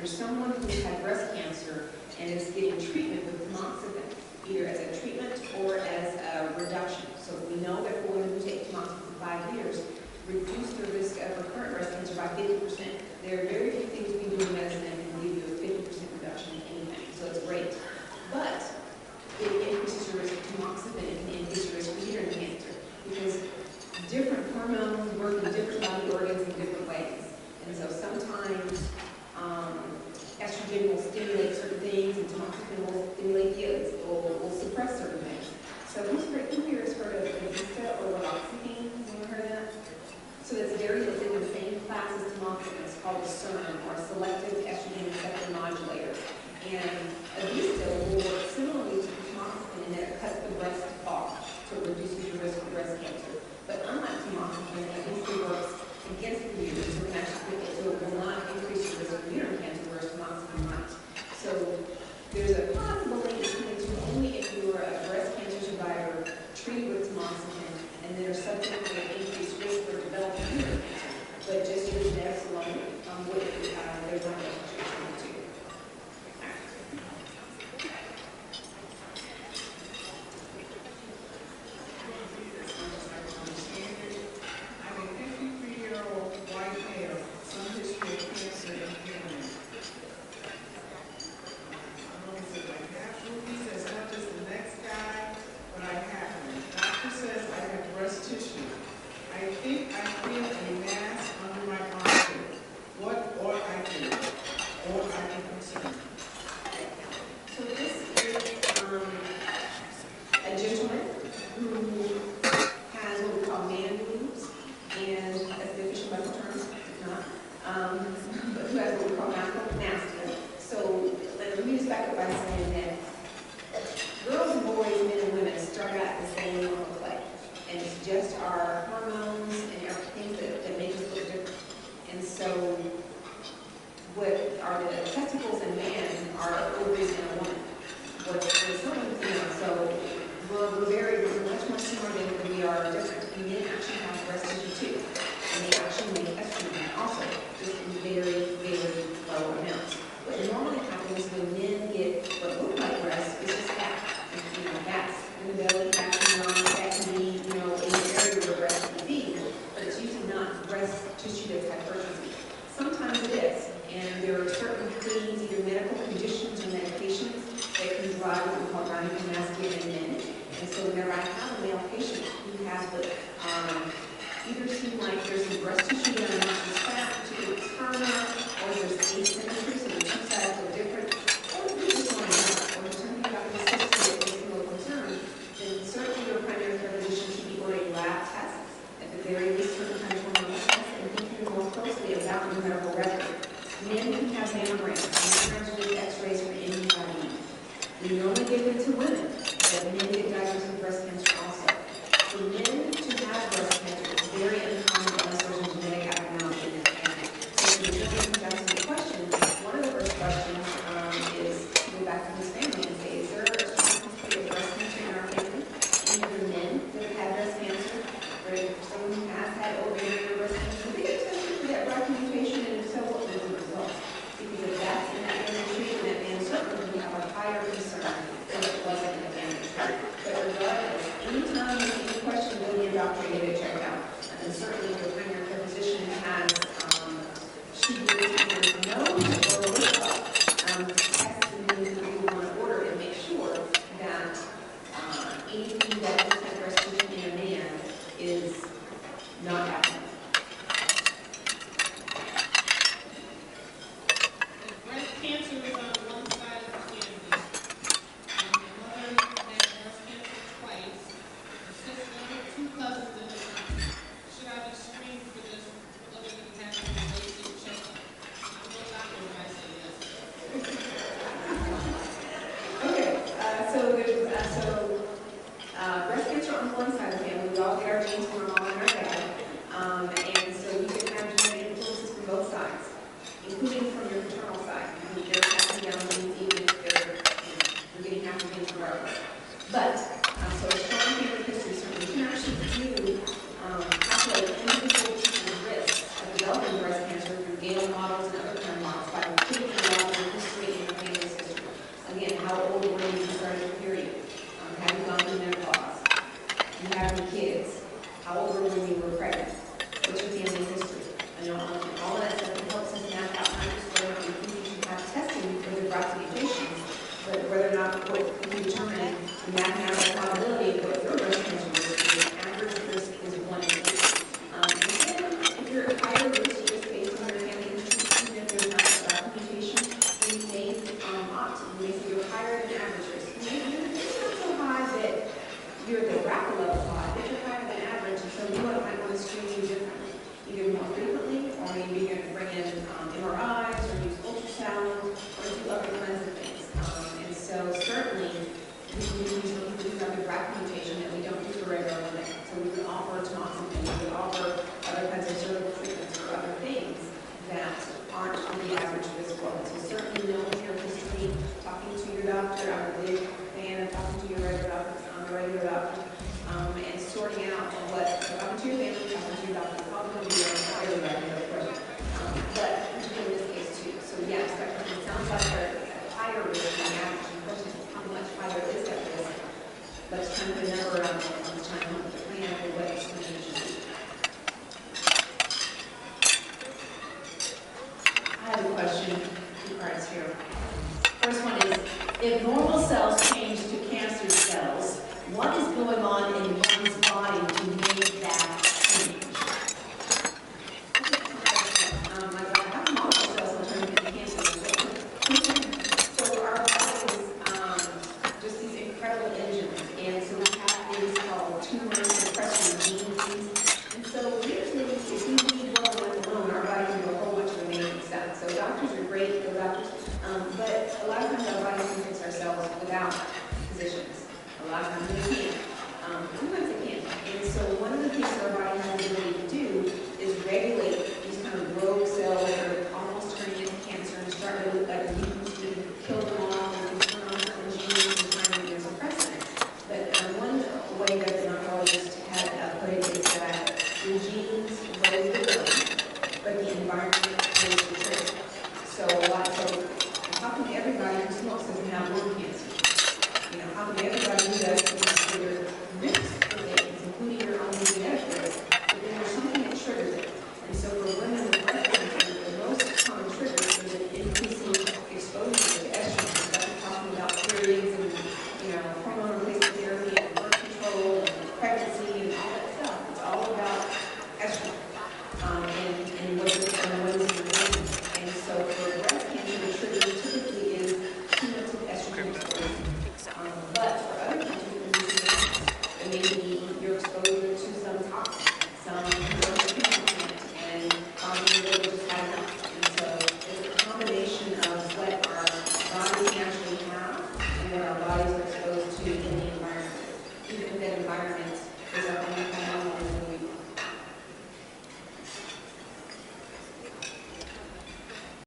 for someone who's had breast cancer and is getting treatment with tamoxifen, either as a treatment or as a reduction. So we know that for women who take tamoxifen for 5 years, reduce the risk of recurrent breast cancer by 50%. There are very few things we do in medicine that can give you a 50% reduction in anything, so it's great. But it increases your risk of tamoxifen, it can increase your risk of uterine cancer, because different hormones work in different body organs in different ways. And so sometimes estrogen will stimulate certain things, and tamoxifen will stimulate the others, will suppress certain things. So who here has heard of Vista or Loxapine? Anyone heard of that? So it's in the same class as tamoxifen. It's called a SERM, or a selective estrogen receptor modulator. And Vista will work similarly to tamoxifen in that it cuts the breast off, so it reduces your risk of breast cancer. But unlike tamoxifen, Vista works against the uterus, so it will not increase your risk of uterine cancer, whereas tamoxifen might. So there's a possible link between the two only if you are a breast cancer survivor treated with tamoxifen and then are subsequently at increased risk for developing uterine cancer. But just your genetics alone, there's not much between the two. developing breast cancer through Gale models and other kind of models by kidney have any kids? How old were you when you were pregnant? What's your family history? And all of that stuff helps us map out not just whether or not we think you should have testing for the routes of mutations, but whether or not what we determine the mathematical probability of what your breast cancer risk is. Average risk is 1 in 8. And then if you're higher risk just based on your family history, even if there's not a route mutation, then you may opt. You may say you're higher than average risk. You're not so high that you're at the BRCA level high, but you're higher than average, and so you might want to screen you differently, either more frequently, or maybe you're going to bring in MRIs, or use ultrasound, or do other kinds of things. And so certainly, we have the BRCA mutation that we don't do for regular women. So we would offer tamoxifen, we would offer other kinds of cervical treatments or other things that aren't on the average risk level. So certainly knowing your history, talking to your doctor, I'm a big fan of talking to your regular doctor, and sorting out what, talking to your family, talking to your doctor, probably going to be your regular doctor, of course, but particularly in this case too. So yes, it sounds like they're at higher risk than average. The question is how much higher is that risk? Let's kind of the number around